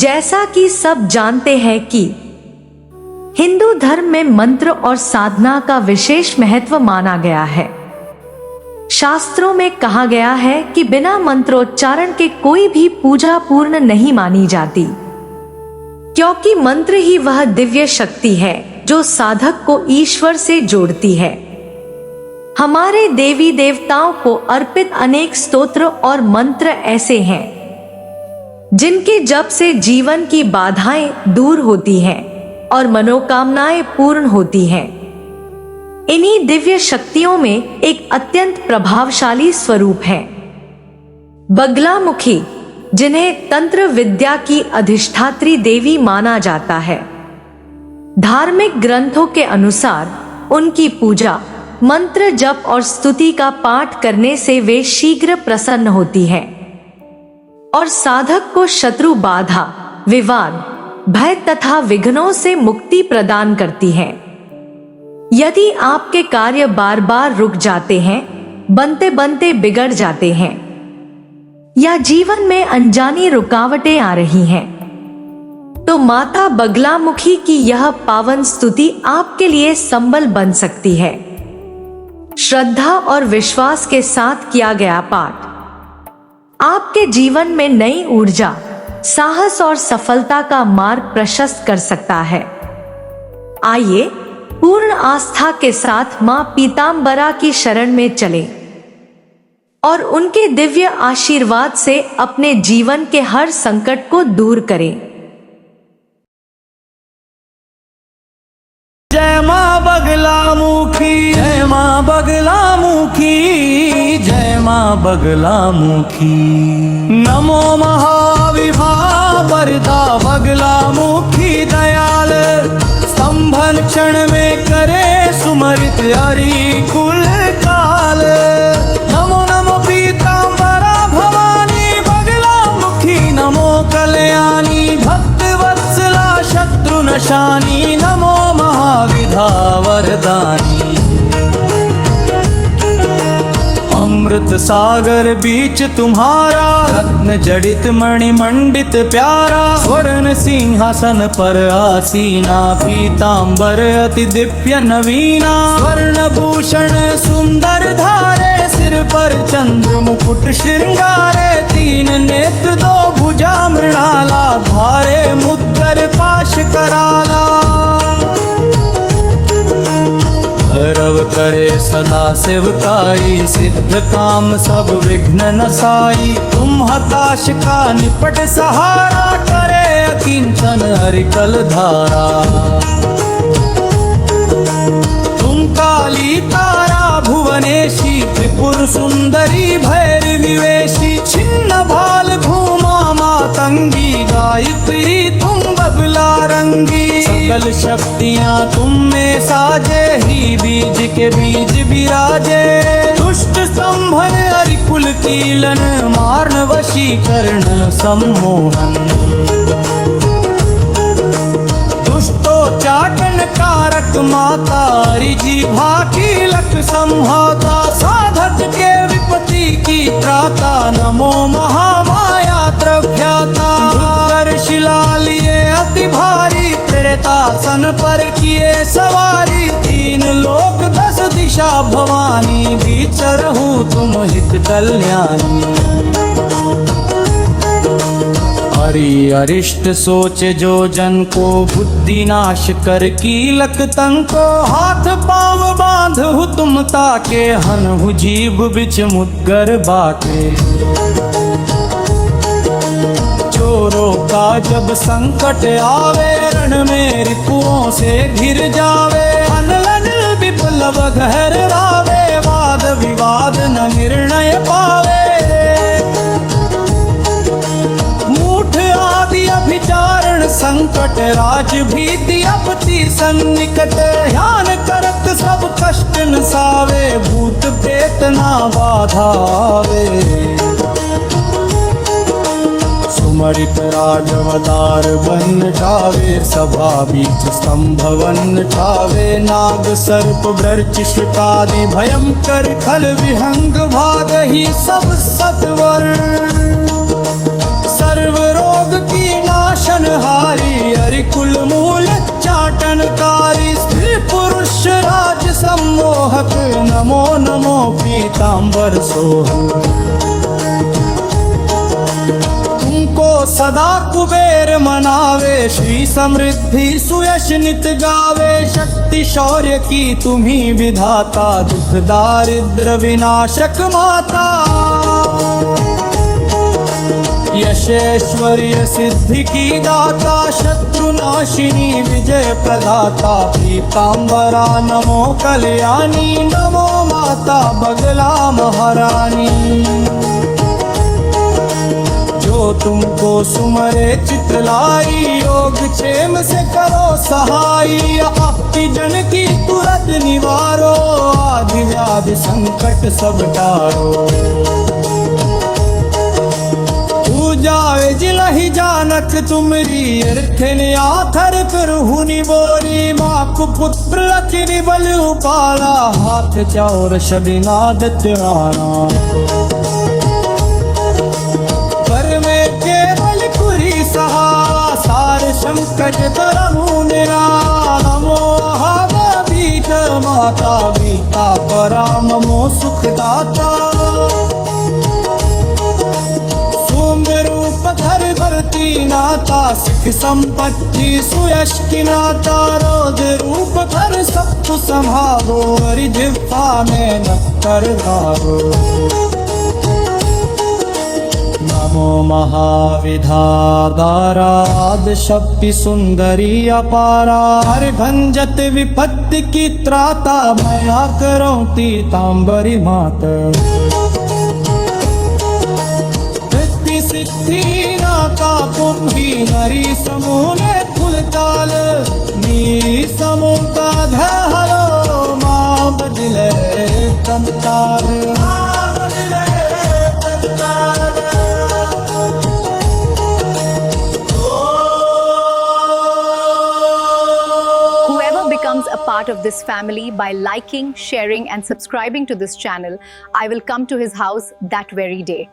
जैसा कि सब जानते हैं कि हिंदू धर्म में मंत्र और साधना का विशेष महत्व माना गया है। शास्त्रों में कहा गया है कि बिना मंत्रोच्चारण के कोई भी पूजा पूर्ण नहीं मानी जाती, क्योंकि मंत्र ही वह दिव्य शक्ति है जो साधक को ईश्वर से जोड़ती है। हमारे देवी देवताओं को अर्पित अनेक स्तोत्र और मंत्र ऐसे हैं जिनके जप से जीवन की बाधाएं दूर होती हैं और मनोकामनाएं पूर्ण होती हैं। इन्हीं दिव्य शक्तियों में एक अत्यंत प्रभावशाली स्वरूप है बगलामुखी, जिन्हें तंत्र विद्या की अधिष्ठात्री देवी माना जाता है। धार्मिक ग्रंथों के अनुसार उनकी पूजा, मंत्र जप और स्तुति का पाठ करने से वे शीघ्र प्रसन्न होती है और साधक को शत्रु बाधा, विवाद, भय तथा विघ्नों से मुक्ति प्रदान करती है। यदि आपके कार्य बार बार रुक जाते हैं, बनते बनते बिगड़ जाते हैं या जीवन में अनजानी रुकावटें आ रही हैं, तो माता बगलामुखी की यह पावन स्तुति आपके लिए संबल बन सकती है। श्रद्धा और विश्वास के साथ किया गया पाठ आपके जीवन में नई ऊर्जा, साहस और सफलता का मार्ग प्रशस्त कर सकता है। आइए पूर्ण आस्था के साथ मां पीतांबरा की शरण में चलें और उनके दिव्य आशीर्वाद से अपने जीवन के हर संकट को दूर करें। जय मां बगलामुखी, जय मां बगलामुखी, जय मां बगलामुखी। नमो महाविभा वरदा बगलामुखी दयाल, स्तंभन क्षण में करे सुमरित हरि कुल काल। नमो नमो पीतांबरा भवानी बगलामुखी, नमो कल्याणी भक्त वत्सला शत्रु नशानी, नमो महाविधा वरदानी। अमृत सागर बीच तुम्हारा, रत्न जड़ित मणि मंडित प्यारा। स्वर्ण सिंहासन पर आसीना, पीतांबर अति दिव्य नवीना। स्वर्ण भूषण सुंदर धारे, सिर पर चंद्र मुकुट श्रृंगारे। तीन नेत्र दो भुजा मृणाला, भारे मुद्गर पाश कराला। भैरव करे सदा सेवकाई, सिद्ध काम सब विघ्न नसाई। तुम हताश का निपट सहारा, करे अकिंचन हरिकल धारा। तुम काली तारा भुवनेशी, त्रिपुर सुंदरी भैरवी वेशी। छिन्न भाल भूमा मातंगी, गायत्री तुम बगला रंगी। सकल शक्तियां तुम में साजे, ही बीज के बीज विराजे। दुष्ट संभन हरिकुल कीलन, मारन वशीकरण सम्मोहन। दुष्टोच्चाटन कारक माता, रिजिभा कीलक संहाता। साधक के विपत्ति की त्राता, नमो महामाया त्रभ्याता। शिला लिए अति भारी, प्रेतासन पर किए सवारी। तीन लोक 10 दिशा भवानी, विचरहु तुम हित कल्याणी। हरि अरिष्ट सोच जो जन को, बुद्धि नाश कर कीलक तंको। हाथ पांव बांधहु तुम ताके, हनहु जीव बिच मुद्गर बाटे। चोरों का जब संकट आवे, रण में रिपुओं से घिर जावे। अनलन विप्लव घर रावे, वाद विवाद न निर्णय पावे। मूठ आदि अभिचारण संकट, राज भीति अपति सन्निकट। ध्यान करत सब कष्ट नसावे, भूत प्रेत ना बाधा आवे। सुमरित राजवतार बन ठावे, सभा बीच स्तंभवन ठावे। नाग सर्प वृक्ष शुकादि भयंकर, खल विहंग भागहि सब सत्वर। सर्व रोग की नाशन कुल मूल चाटनकारी स्त्री पुरुष राज सम्मोहक नमो नमो पीतांबर सोहम तुमको सदा कुबेर मनावे श्री समृद्धि सुयश नित गावे शक्ति शौर्य की तुम्ही विधाता दुख दारिद्र विनाशक माता यशैश्वर्य सिद्धि की दाता शत्रु नाशिनी विजय प्रदाता पीतांबरा नमो कल्याणी नमो माता बगला महारानी जो तुमको सुमरे चितलाई योग क्षेम से करो सहाय आपकी जन की तुरंत निवारो आदि व्याधि संकट सब टारो पूजावे जिलहि जानक तुमरी अर्थन आथर कर हुनि बोरी माँ पुत्र लखनी बल उपाला हाथ चौर शबिनाद त्यारा सार संकट तरमु नमो बीट माता बीता पराम मो सुखदाता सौम्य रूप धर भरती नाता सिख संपत्ति सुयश की नाता रोद रूप धर सब संभालो हरि जिह्वा में नक्कर धारो नमो महाविधादाराद शक्ति सुंदरी अपारा हर भंजत विपत्ति की त्राता मया करो पीतांबरी मात सिद्धि सिद्धि नाता कुंभी नरी समूने कुलताल नी समूता धरो माँ बदले कंतार becomes a part of this family by liking, sharing and subscribing to this channel, I will come to his house that very day.